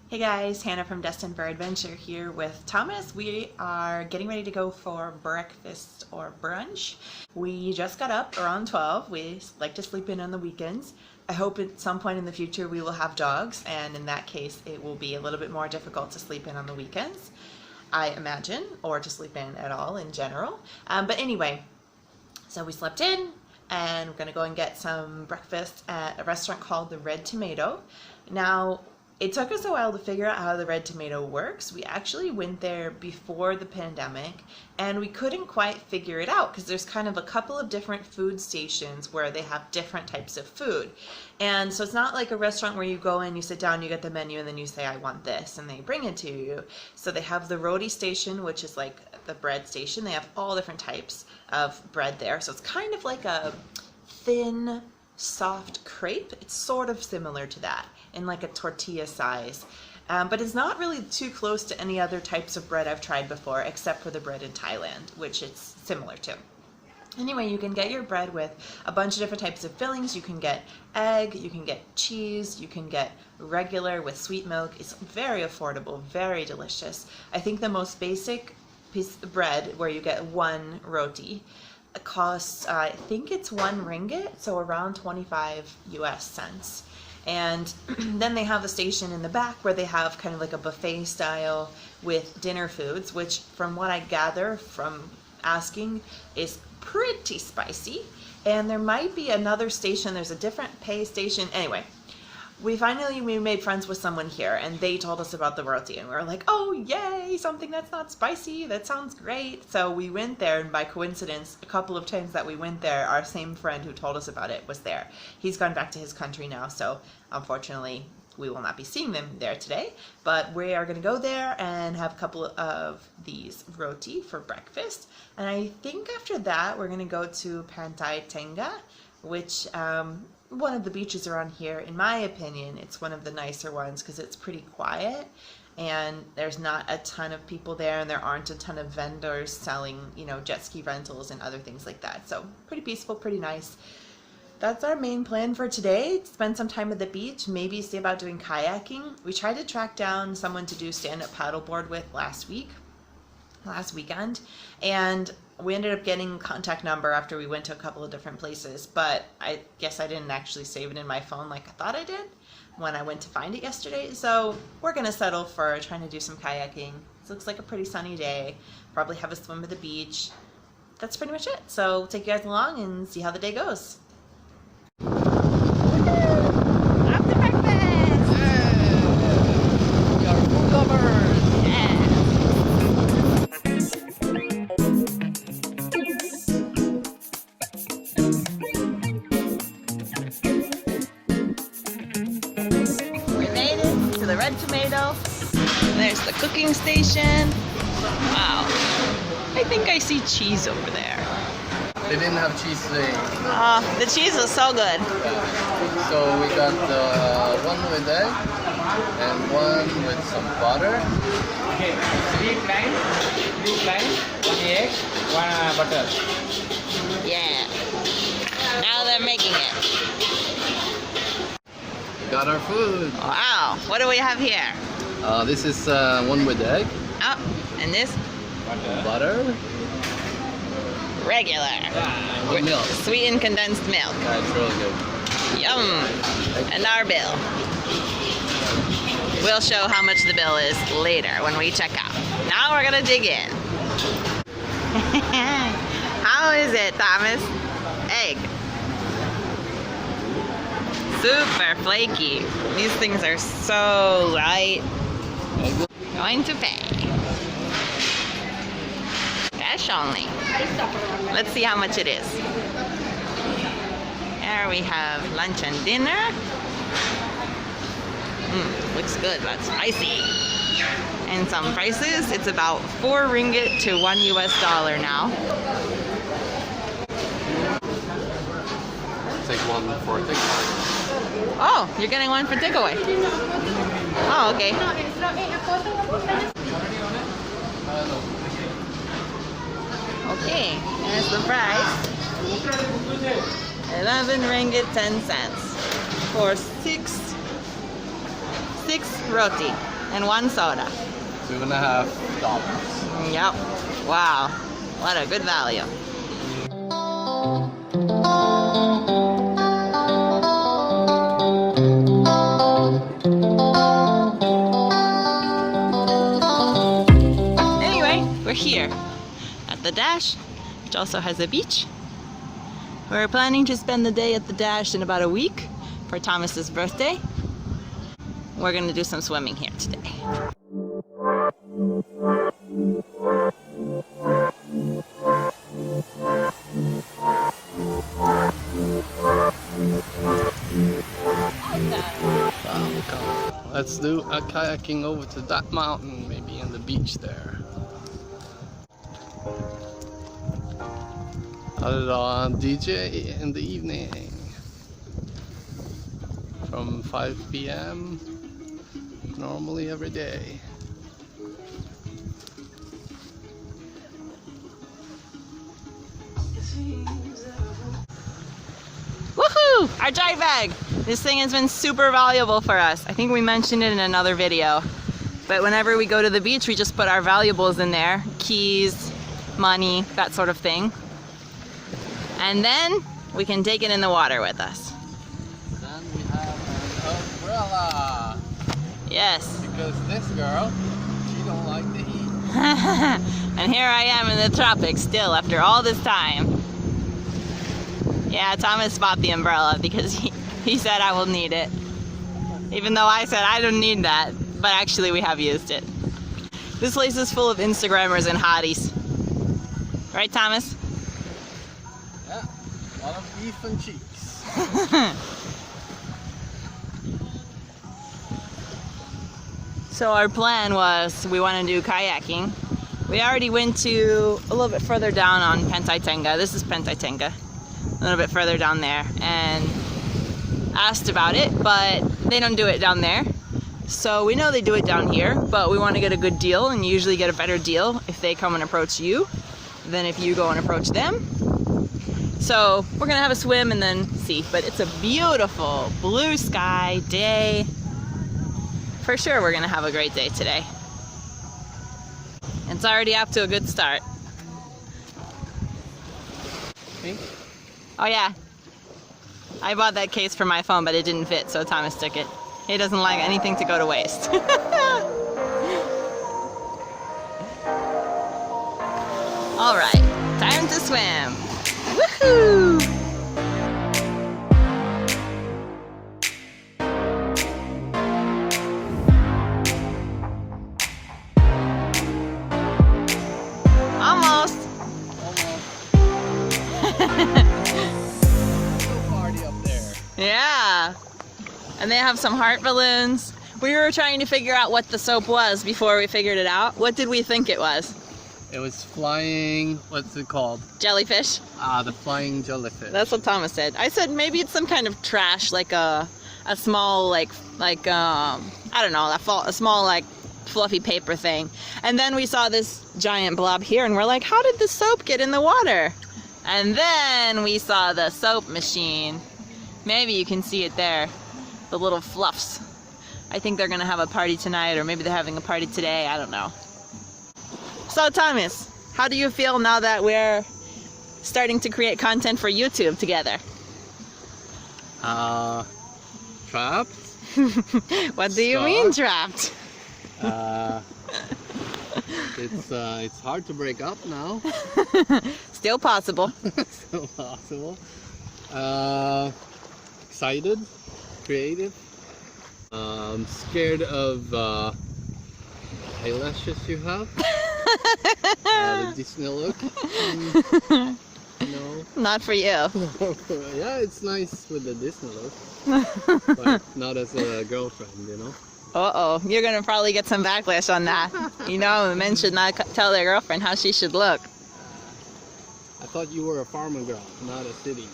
Hey guys, Hannah from Destined for Adventure here with Thomas. We are getting ready to go for breakfast or brunch. We just got up around 12. We like to sleep in on the weekends. I hope at some point in the future we will have dogs, and in that case it will be a little bit more difficult to sleep in on the weekends, I imagine, or to sleep in at all in general. But anyway, so we slept in and we're going to go and get some breakfast at a restaurant called the Red Tomato. Now, it took us a while to figure out how the Red Tomato works. We actually went there before the pandemic and we couldn't quite figure it out because there's kind of a couple of different food stations where they have different types of food. And so it's not like a restaurant where you go in, you sit down, you get the menu, and then you say, I want this, and they bring it to you. So they have the roti station, which is like the bread station. They have all different types of bread there. So it's kind of like a thin, soft crepe. It's sort of similar to that in like a tortilla size, but it's not really too close to any other types of bread I've tried before, except for the bread in Thailand, which it's similar to. Anyway, you can get your bread with a bunch of different types of fillings. You can get egg, you can get cheese, you can get regular with sweet milk. It's very affordable, very delicious. I think the most basic piece of bread, where you get one roti, costs, I think it's 1 ringgit, so around 25 US cents. And then they have a station in the back where they have kind of like a buffet style with dinner foods, which from what I gather from asking is pretty spicy. And there might be another station, there's a different pay station. Anyway, we made friends with someone here and they told us about the roti and we were like, oh yay, something that's not spicy, that sounds great. So we went there, and by coincidence, a couple of times that we went there, our same friend who told us about it was there. He's gone back to his country now, so unfortunately we will not be seeing them there today, but we are going to go there and have a couple of these roti for breakfast. And I think after that we're going to go to Pantai Tengah, which one of the beaches around here. In my opinion, it's one of the nicer ones because it's pretty quiet and there's not a ton of people there, and there aren't a ton of vendors selling, you know, jet ski rentals and other things like that. So pretty peaceful, pretty nice. That's our main plan for today. Spend some time at the beach, maybe see about doing kayaking. We tried to track down someone to do stand-up paddleboard with last weekend, and we ended up getting contact number after we went to a couple of different places, but I guess I didn't actually save it in my phone like I thought I did when I went to find it yesterday. So we're gonna settle for trying to do some kayaking. This looks like a pretty sunny day. Probably have a swim at the beach. That's pretty much it. So we'll take you guys along and see how the day goes. Off to breakfast! We are food lovers! Yeah. The Red Tomato. There's the cooking station. Wow. I think I see cheese over there. They didn't have cheese today. The cheese was so good. So we got one with egg and one with some butter. Okay, 3 plain, 1 egg, 1 butter. Yeah. Now they're making it. Got our food. Wow. What do we have here? This is one with egg. Oh, and this? Butter. Regular. With milk. Sweetened condensed milk. Yeah, it's really good. Yum. And our bill. We'll show how much the bill is later when we check out. Now we're gonna dig in. How is it, Thomas? Egg. Super flaky. These things are so light. Going to pay. Cash only. Let's see how much it is. There we have lunch and dinner. Looks good, but spicy. And some prices, it's about 4 ringgit to $1 US now. Take one for a takeaway. Oh, you're getting one for takeaway. Oh, okay. Okay, there's the price. 11 ringgit 10 cents for six roti. and 1 soda. $2.50. Yep. Wow. What a good value. Anyway, we're here at the Dash, which also has a beach. We're planning to spend the day at the Dash in about a week for Thomas's birthday. We're gonna do some swimming here today. Let's do a kayaking over to that mountain, maybe on the beach there. DJ in the evening from 5 p.m. normally every day. Woohoo! Our dry bag! This thing has been super valuable for us. I think we mentioned it in another video. But whenever we go to the beach, we just put our valuables in there. Keys, money, that sort of thing. And then we can take it in the water with us. Then we have an umbrella. Yes. Because this girl, she don't like the heat. And here I am in the tropics still after all this time. Yeah, Thomas bought the umbrella because he said I will need it. Even though I said I don't need that, but actually we have used it. This place is full of Instagrammers and hotties. Right, Thomas? Yeah, a lot of beef and cheeks. So our plan was we want to do kayaking. We already went to a little bit further down on Pantai-Tengah. This is Pantai-Tengah. A little bit further down there, and asked about it, but they don't do it down there. So we know they do it down here, but we want to get a good deal, and you usually get a better deal if they come and approach you than if you go and approach them. So we're gonna have a swim and then see, but it's a beautiful blue sky day. For sure we're gonna have a great day today. It's already off to a good start. Pink? Oh yeah, I bought that case for my phone, but it didn't fit, so Thomas took it. He doesn't like anything to go to waste. All right, time to swim. Woohoo! Almost. Party up there. Yeah. And they have some heart balloons. We were trying to figure out what the soap was before we figured it out. What did we think it was? It was flying, what's it called? Jellyfish. The flying jellyfish. That's what Thomas said. I said maybe it's some kind of trash, like a small I don't know, a small like fluffy paper thing. And then we saw this giant blob here, and we're like, how did the soap get in the water? And then we saw the soap machine. Maybe you can see it there, the little fluffs. I think they're gonna have a party tonight, or maybe they're having a party today, I don't know. So Thomas, how do you feel now that we're starting to create content for YouTube together? Trapped? What do you mean trapped? It's hard to break up now. Still possible. Still possible. Excited, creative. Scared of eyelashes you have. The Disney look. No. Not for you. Yeah, it's nice with the Disney look, but not as a girlfriend, you know. Uh-oh, you're gonna probably get some backlash on that. You know, men should not tell their girlfriend how she should look. I thought you were a farmer girl, not a city.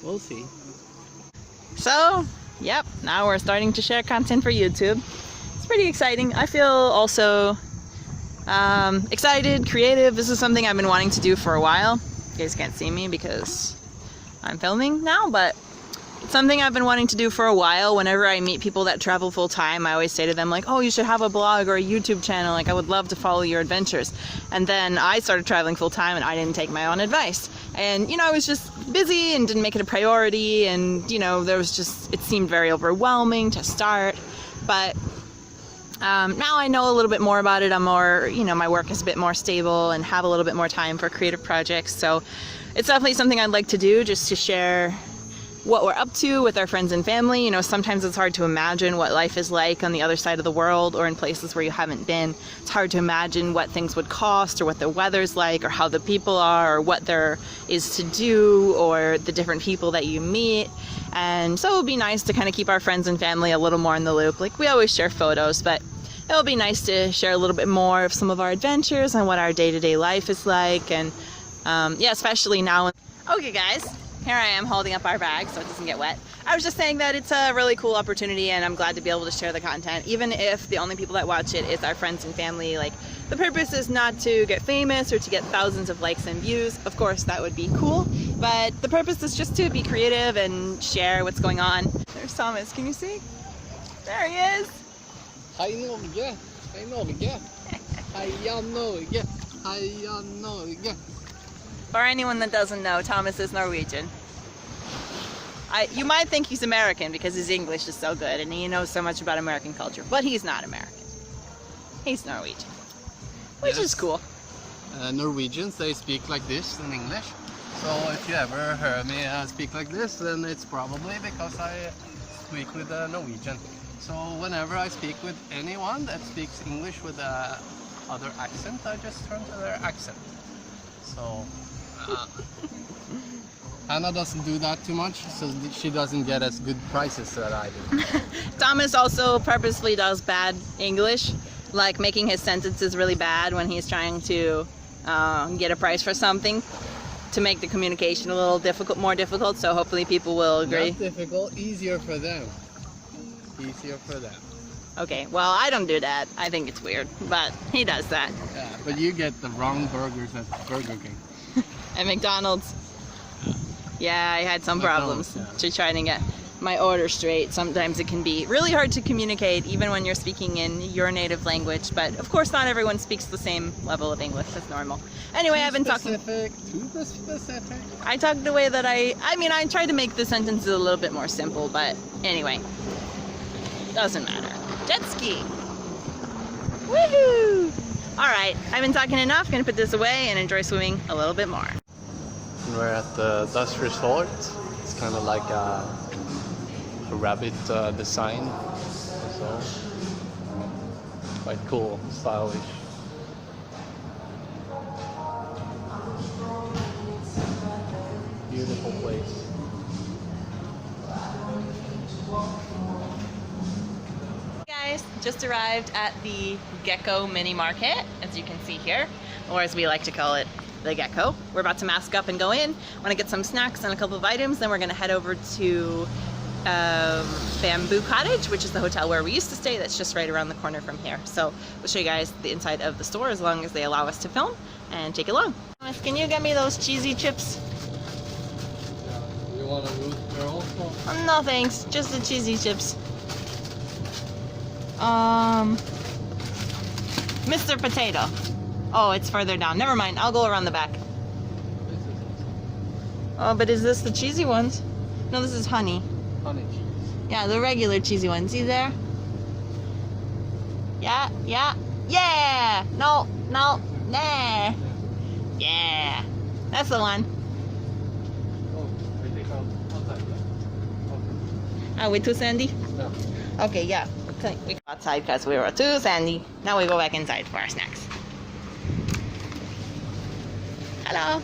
We'll see. So, yep, now we're starting to share content for YouTube. It's pretty exciting. I feel also excited, creative. This is something I've been wanting to do for a while. You guys can't see me because I'm filming now, but It's something I've been wanting to do for a while. Whenever I meet people that travel full time, I always say to them like, oh, you should have a blog or a YouTube channel. Like, I would love to follow your adventures. And then I started traveling full time and I didn't take my own advice. And, you know, I was just busy and didn't make it a priority. And, you know, there was just, it seemed very overwhelming to start. But now I know a little bit more about it. I'm more, you know, my work is a bit more stable and have a little bit more time for creative projects. So it's definitely something I'd like to do, just to share what we're up to with our friends and family. You know, sometimes it's hard to imagine what life is like on the other side of the world or in places where you haven't been. It's hard to imagine what things would cost or what the weather's like or how the people are or what there is to do or the different people that you meet. And so it would be nice to kind of keep our friends and family a little more in the loop. Like, we always share photos, but it would be nice to share a little bit more of some of our adventures and what our day-to-day life is like. And yeah, especially now. Okay guys, here I am holding up our bag so it doesn't get wet. I was just saying that it's a really cool opportunity and I'm glad to be able to share the content, even if the only people that watch it is our friends and family. Like, the purpose is not to get famous or to get thousands of likes and views. Of course, that would be cool, but the purpose is just to be creative and share what's going on. There's Thomas, can you see? There he is. Hei Norge! Hei Norge! Heia Norge! Heia Norge! For anyone that doesn't know, Thomas is Norwegian. You might think he's American because his English is so good and he knows so much about American culture, but he's not American. He's Norwegian, which is cool. Norwegians, they speak like this in English. So if you ever hear me speak like this, then it's probably because I speak with a Norwegian. So whenever I speak with anyone that speaks English with a other accent, I just turn to their accent. So Anna doesn't do that too much, so she doesn't get as good prices that I do. Thomas also purposely does bad English, like making his sentences really bad when he's trying to get a price for something, to make the communication a little more difficult. So hopefully people will agree. Not difficult, easier for them. Easier for them. Okay, well, I don't do that. I think it's weird, but he does that. Yeah, but you get the wrong burgers at Burger King. At McDonald's. Yeah, I had some problems to try to get my order straight. Sometimes it can be really hard to communicate even when you're speaking in your native language, but of course not everyone speaks the same level of English. That's normal. Anyway, I've been talking. Too specific. I talked the way that I tried to make the sentences a little bit more simple, but anyway, doesn't matter. Jet ski. Woohoo! All right, I've been talking enough. Gonna put this away and enjoy swimming a little bit more. We're at the Dutch Resort. It's kind of like a rabbit design, so quite cool, stylish. Beautiful place. Guys, just arrived at the Gecko mini market, as you can see here, or as we like to call it, the Gecko. We're about to mask up and go in. Want to get some snacks and a couple of items, then we're going to head over to Bamboo Cottage, which is the hotel where we used to stay. That's just right around the corner from here. So we'll show you guys the inside of the store as long as they allow us to film, and take it along. Thomas, can you get me those cheesy chips? You want a root beer also? No thanks, just the cheesy chips. Mr. Potato. Oh, it's further down. Never mind. I'll go around the back. Oh, but is this the cheesy ones? No, this is honey. Honey cheese. Yeah, the regular cheesy ones. See there? Yeah, yeah, yeah! No, no, nah. Yeah, that's the one. Oh, I think outside. Are we too sandy? No. Okay, yeah. Okay. We go outside because we were too sandy. Now we go back inside for our snacks. Hello.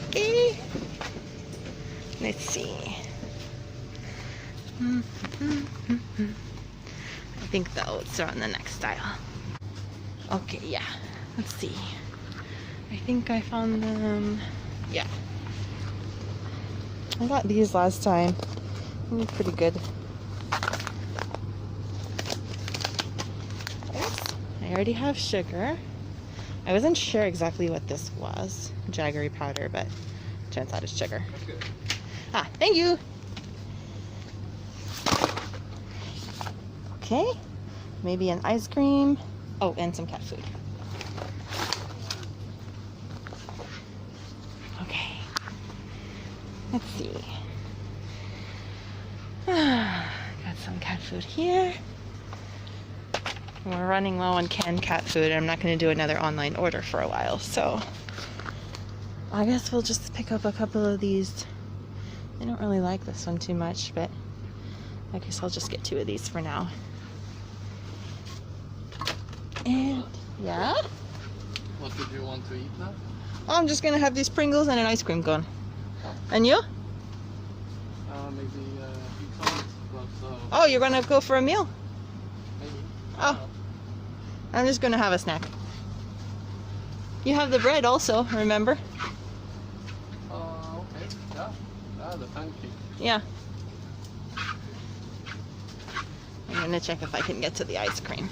Okay. Let's see. I think the oats are on the next aisle. Okay, yeah. Let's see. I think I found them. Yeah. I got these last time. They're pretty good. Oops. I already have sugar. I wasn't sure exactly what this was. Jaggery powder, but turns out it's sugar. Ah, thank you. Okay, maybe an ice cream. Oh, and some cat food. Okay, let's see. Got some cat food here. We're running low on canned cat food, and I'm not going to do another online order for a while, so I guess we'll just pick up a couple of these. I don't really like this one too much, but I guess I'll just get 2 of these for now. And yeah, What did you want to eat now? I'm just going to have these Pringles and an ice cream cone. And you? Maybe pizza, but Oh, you're going to go for a meal? maybe. Oh, I'm just going to have a snack. You have the bread also, remember? Okay. Yeah. The pancake. Yeah. I'm going to check if I can get to the ice cream.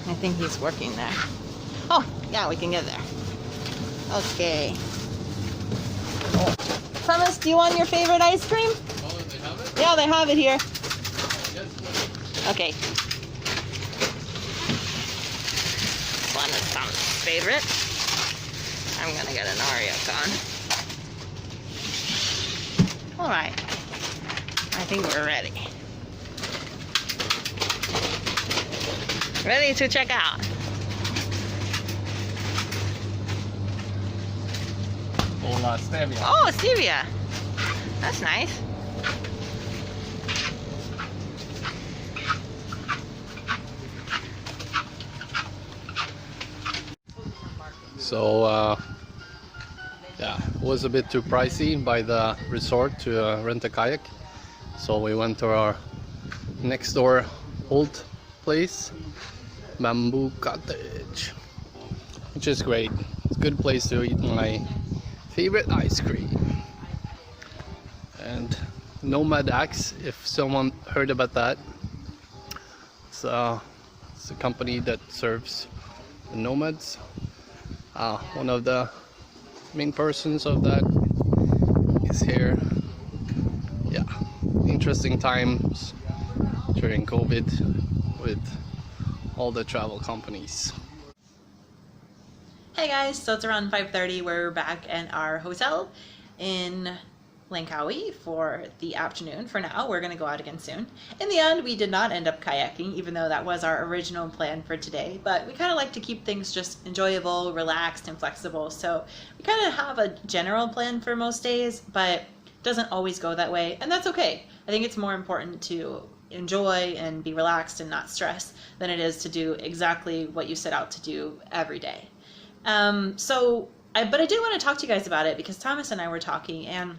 I think he's working there. Oh, yeah, we can get there. Okay. Thomas, do you want your favorite ice cream? Oh, they have it? Yeah, they have it here. Yes. Okay. This one is Tom's favorite. I'm gonna get an Oreo cone. Alright. I think we're ready. Ready to check out. Hola, stevia. Oh, stevia. That's nice. So, yeah, it was a bit too pricey by the resort to rent a kayak. So we went to our next door old place, Bamboo Cottage, which is great. It's a good place to eat my favorite ice cream. And Nomad Axe, if someone heard about that, it's a company that serves the nomads. One of the main persons of that is here. Yeah, interesting times during COVID with all the travel companies. Hey guys, so it's around 5:30. We're back in our hotel in Langkawi for the afternoon. For now, we're going to go out again soon. In the end, we did not end up kayaking, even though that was our original plan for today. But we kind of like to keep things just enjoyable, relaxed, and flexible. So we kind of have a general plan for most days, but it doesn't always go that way. And that's okay. I think it's more important to enjoy and be relaxed and not stress than it is to do exactly what you set out to do every day. But I did want to talk to you guys about it because Thomas and I were talking, and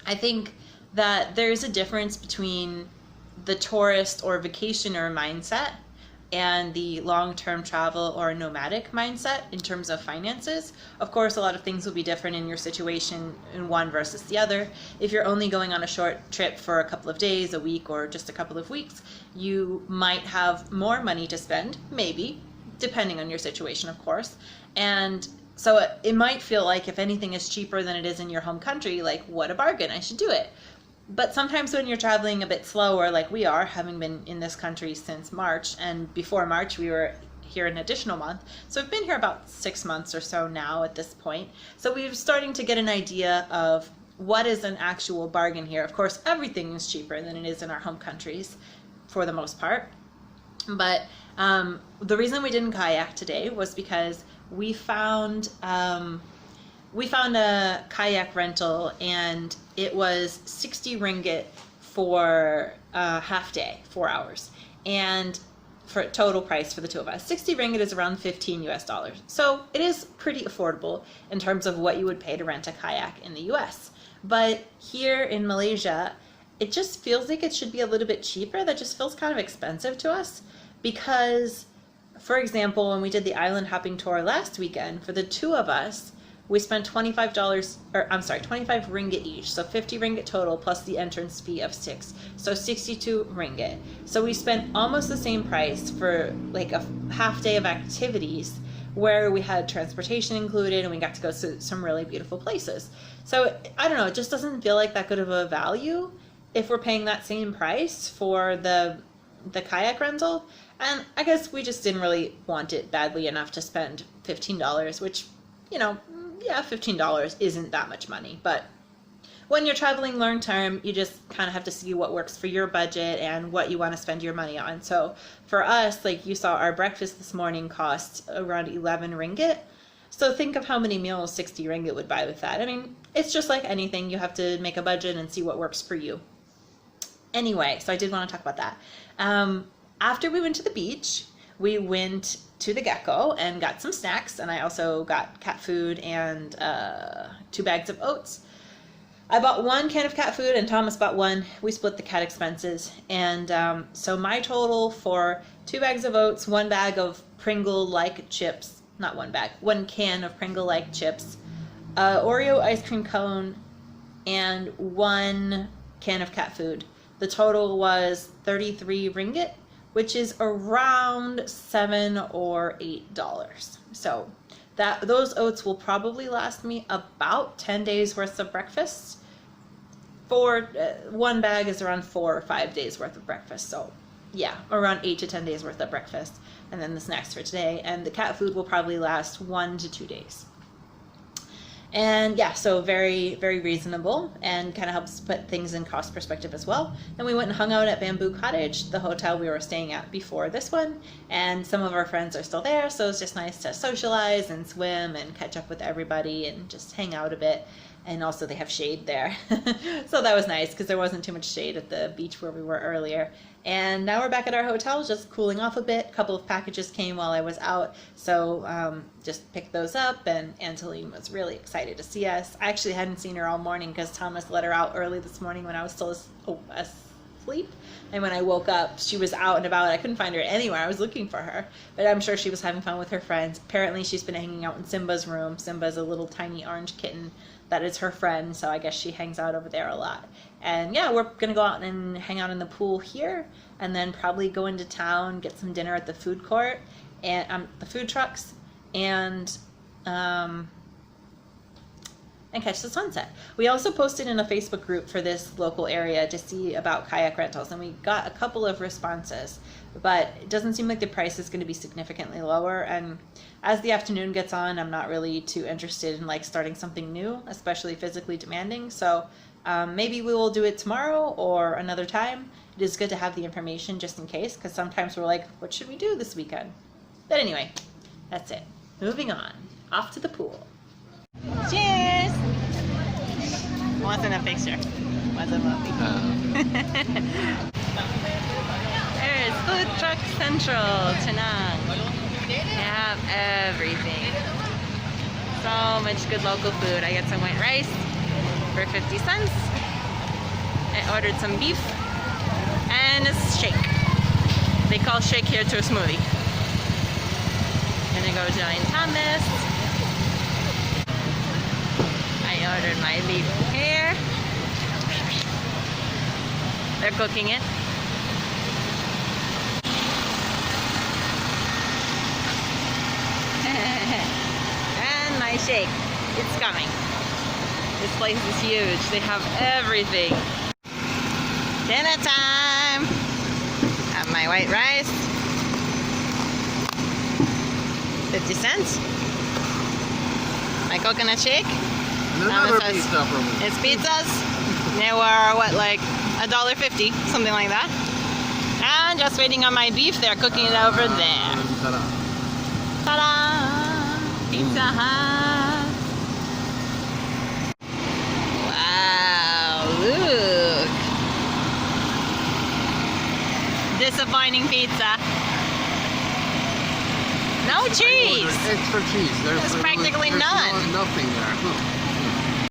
I think that there's a difference between the tourist or vacationer mindset and the long-term travel or nomadic mindset in terms of finances. Of course, a lot of things will be different in your situation in one versus the other. If you're only going on a short trip for a couple of days, a week, or just a couple of weeks, you might have more money to spend, maybe, depending on your situation, of course. And so it might feel like if anything is cheaper than it is in your home country, like, what a bargain, I should do it. But sometimes when you're traveling a bit slower, like we are, having been in this country since March, and before March we were here an additional month. So we've been here about 6 months or so now at this point. So we're starting to get an idea of what is an actual bargain here. Of course, everything is cheaper than it is in our home countries for the most part. But the reason we didn't kayak today was because we found a kayak rental, and it was 60 ringgit for a half day, 4 hours, and for total price for the two of us. 60 ringgit is around $15 US. So it is pretty affordable in terms of what you would pay to rent a kayak in the US. But here in Malaysia, it just feels like it should be a little bit cheaper. That just feels kind of expensive to us because, for example, when we did the island hopping tour last weekend, for the two of us, we spent $25 ringgit each. So 50 ringgit total plus the entrance fee of 6. So 62 ringgit. So we spent almost the same price for like a half day of activities where we had transportation included and we got to go to some really beautiful places. So I don't know, it just doesn't feel like that good of a value if we're paying that same price for the kayak rental. And I guess we just didn't really want it badly enough to spend $15, which, you know, yeah, $15 isn't that much money, but when you're traveling long term, you just kind of have to see what works for your budget and what you want to spend your money on. So for us, like you saw, our breakfast this morning cost around 11 ringgit. So think of how many meals 60 ringgit would buy with that. I mean, it's just like anything. You have to make a budget and see what works for you. Anyway, so I did want to talk about that. After we went to the beach, we went to the Gecko and got some snacks, and I also got cat food and 2 bags of oats. I bought 1 can of cat food and Thomas bought 1. We split the cat expenses, and so my total for 2 bags of oats, 1 bag of Pringle-like chips, not 1 bag, 1 can of Pringle-like chips, Oreo ice cream cone, and 1 can of cat food. The total was 33 ringgit, which is around $7 or $8. So those oats will probably last me about 10 days worth of breakfast. For 1 bag is around 4 or 5 days worth of breakfast. So yeah, around 8 to 10 days worth of breakfast. And then the snacks for today. And the cat food will probably last 1 to 2 days. And yeah, so very, very reasonable and kind of helps put things in cost perspective as well. And we went and hung out at Bamboo Cottage, the hotel we were staying at before this one. And some of our friends are still there, so it's just nice to socialize and swim and catch up with everybody and just hang out a bit. And also they have shade there. So that was nice because there wasn't too much shade at the beach where we were earlier. And now we're back at our hotel, just cooling off a bit. A couple of packages came while I was out, so just picked those up, and Antoline was really excited to see us. I actually hadn't seen her all morning because Thomas let her out early this morning when I was still asleep. And when I woke up, she was out and about. I couldn't find her anywhere. I was looking for her, but I'm sure she was having fun with her friends. Apparently, she's been hanging out in Simba's room. Simba's a little tiny orange kitten that is her friend, so I guess she hangs out over there a lot. And yeah, we're gonna go out and hang out in the pool here, and then probably go into town, get some dinner at the food court and the food trucks, and catch the sunset. We also posted in a Facebook group for this local area to see about kayak rentals, and we got a couple of responses, but it doesn't seem like the price is going to be significantly lower. And as the afternoon gets on, I'm not really too interested in like starting something new, especially physically demanding. So maybe we will do it tomorrow or another time. It is good to have the information just in case, because sometimes we're like, what should we do this weekend? But anyway, that's it. Moving on, off to the pool. Cheers! Wasn't a picture. Wasn't a picture. There's Food Truck Central, Penang. They have everything. So much good local food. I got some white rice for 50 cents. I ordered some beef and a shake. They call shake here to a smoothie. Gonna go join Thomas. I ordered my beef here. They're cooking it. And my shake. It's coming. This place is huge. They have everything. Dinner time. Have my white rice. 50 cents. My coconut shake. Another pizza for me. It's pizzas. They were what, like $1.50, something like that. And just waiting on my beef. They're cooking it over there. Ta-da. Ta-da! Pizza Hut. Wow! Look. Disappointing pizza. No cheese. Extra cheese. There's practically none. Nothing there.